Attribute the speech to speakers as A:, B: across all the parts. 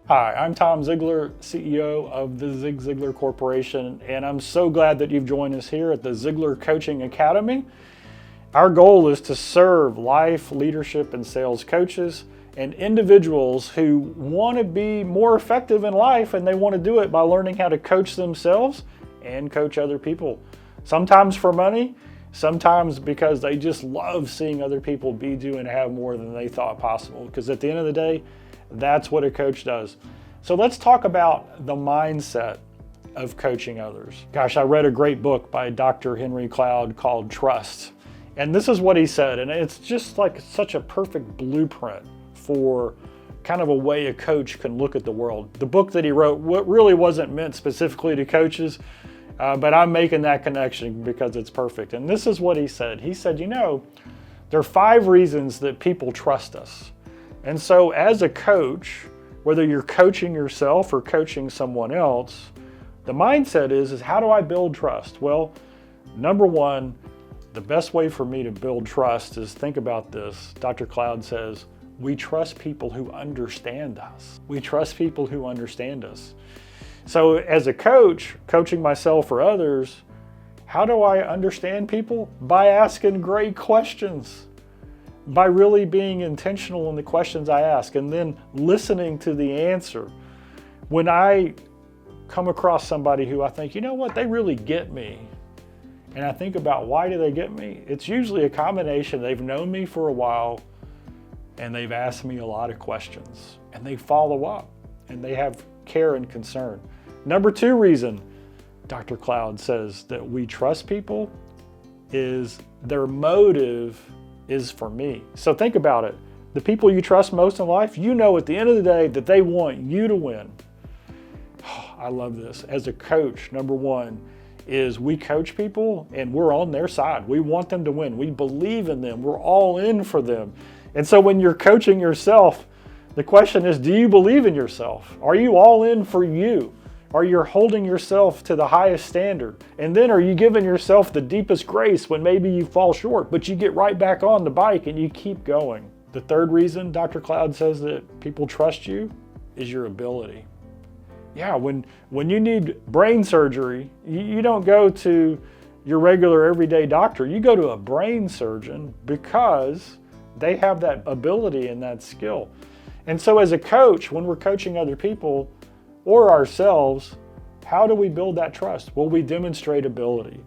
A: Hi, I'm Tom Ziglar, CEO of the Zig Ziglar Corporation, and I'm so glad that you've joined us here at the Ziglar Coaching Academy. Our goal is to serve life, leadership, and sales coaches and individuals who want to be more effective in life, and they want to do it by learning how to coach themselves and coach other people. Sometimes for money, sometimes because they just love seeing other people be, do, and have more than they thought possible. Because at the end of the day, that's what a coach does. So let's talk about the mindset of coaching others. Gosh, I read a great book by Dr. Henry Cloud called Trust. And this is what he said, and it's just like such a perfect blueprint for kind of a way a coach can look at the world. The book that he wrote really wasn't meant specifically to coaches, but I'm making that connection because it's perfect. And this is what he said. He said, there are 5 reasons that people trust us. And so as a coach, whether you're coaching yourself or coaching someone else, the mindset is how do I build trust? Well, number one, the best way for me to build trust is, think about this. Dr. Cloud says, we trust people who understand us. We trust people who understand us. So as a coach, coaching myself or others, how do I understand people? By asking great questions. By really being intentional in the questions I ask and then listening to the answer. When I come across somebody who I think, they really get me, and I think about why do they get me, it's usually a combination. They've known me for a while and they've asked me a lot of questions and they follow up and they have care and concern. Number 2 reason Dr. Cloud says that we trust people is their motive is for me. So think about it. The people you trust most in life, at the end of the day that they want you to win. I love this. As a coach, number 1 is we coach people and we're on their side. We want them to win. We believe in them. We're all in for them. And so when you're coaching yourself, the question is, do you believe in yourself? Are you all in for you? Are you holding yourself to the highest standard? And then are you giving yourself the deepest grace when maybe you fall short, but you get right back on the bike and you keep going? The 3rd reason Dr. Cloud says that people trust you is your ability. Yeah, when you need brain surgery, you don't go to your regular everyday doctor. You go to a brain surgeon because they have that ability and that skill. And so as a coach, when we're coaching other people, or ourselves, how do we build that trust? Well, we demonstrate ability.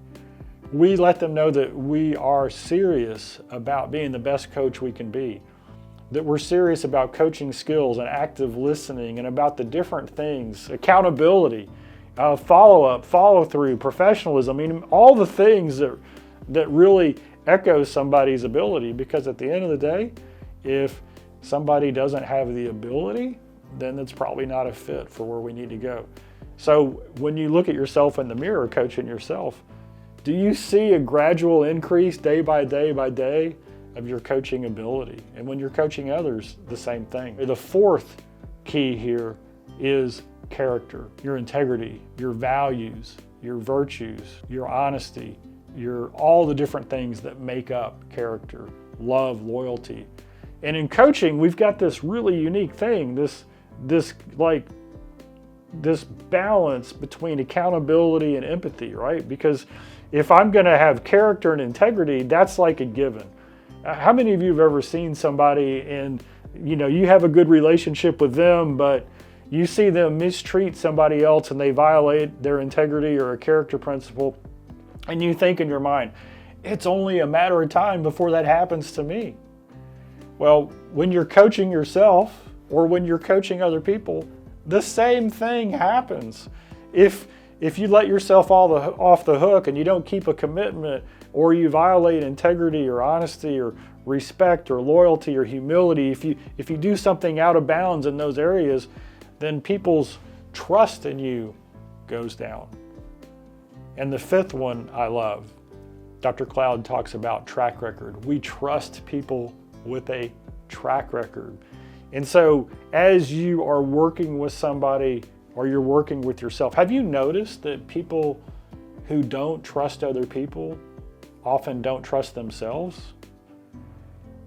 A: We let them know that we are serious about being the best coach we can be, that we're serious about coaching skills and active listening and about the different things, accountability, follow-up, follow-through, professionalism, all the things that really echo somebody's ability, because at the end of the day, if somebody doesn't have the ability, then it's probably not a fit for where we need to go. So when you look at yourself in the mirror, coaching yourself, do you see a gradual increase day by day by day of your coaching ability? And when you're coaching others, the same thing. The 4th key here is character, your integrity, your values, your virtues, your honesty, all the different things that make up character, love, loyalty. And in coaching, we've got this really unique thing, this balance between accountability and empathy, right? Because if I'm going to have character and integrity, that's like a given. How many of you have ever seen somebody and you have a good relationship with them, but you see them mistreat somebody else and they violate their integrity or a character principle, and you think in your mind, it's only a matter of time before that happens to me? Well, when you're coaching yourself or when you're coaching other people, the same thing happens. If you let yourself off the hook and you don't keep a commitment, or you violate integrity or honesty or respect or loyalty or humility, if you do something out of bounds in those areas, then people's trust in you goes down. And the 5th one I love. Dr. Cloud talks about track record. We trust people with a track record. And so as you are working with somebody or you're working with yourself, have you noticed that people who don't trust other people often don't trust themselves?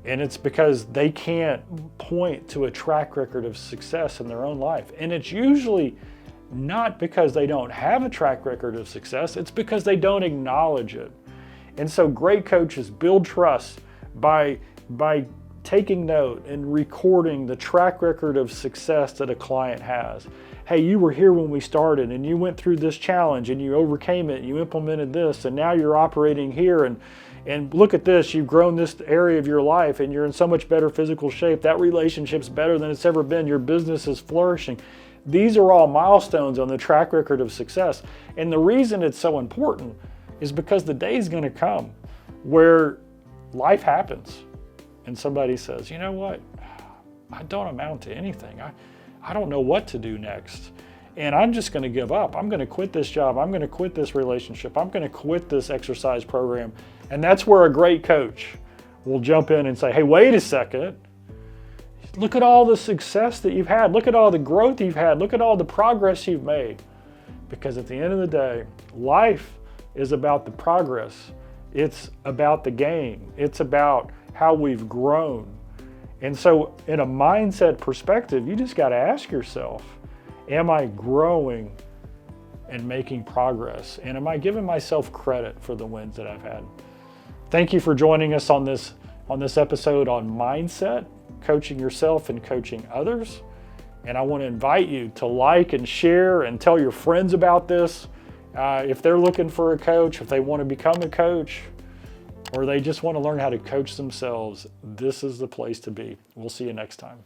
A: And it's because they can't point to a track record of success in their own life. And it's usually not because they don't have a track record of success, it's because they don't acknowledge it. And so great coaches build trust by taking note and recording the track record of success that a client has. Hey, you were here when we started and you went through this challenge and you overcame it, you implemented this, and now you're operating here, and look at this, you've grown this area of your life and you're in so much better physical shape. That relationship's better than it's ever been. Your business is flourishing. These are all milestones on the track record of success. And the reason it's so important is because the day is going to come where life happens and somebody says, you know what, I don't amount to anything. I don't know what to do next. And I'm just going to give up. I'm going to quit this job. I'm going to quit this relationship. I'm going to quit this exercise program. And that's where a great coach will jump in and say, hey, wait a second. Look at all the success that you've had. Look at all the growth you've had. Look at all the progress you've made. Because at the end of the day, life is about the progress. It's about the gain. It's about how we've grown. And so in a mindset perspective, you just got to ask yourself, am I growing and making progress? And am I giving myself credit for the wins that I've had? Thank you for joining us on this episode on mindset, coaching yourself and coaching others. And I want to invite you to like and share and tell your friends about this. If they're looking for a coach, if they want to become a coach, or they just want to learn how to coach themselves, this is the place to be. We'll see you next time.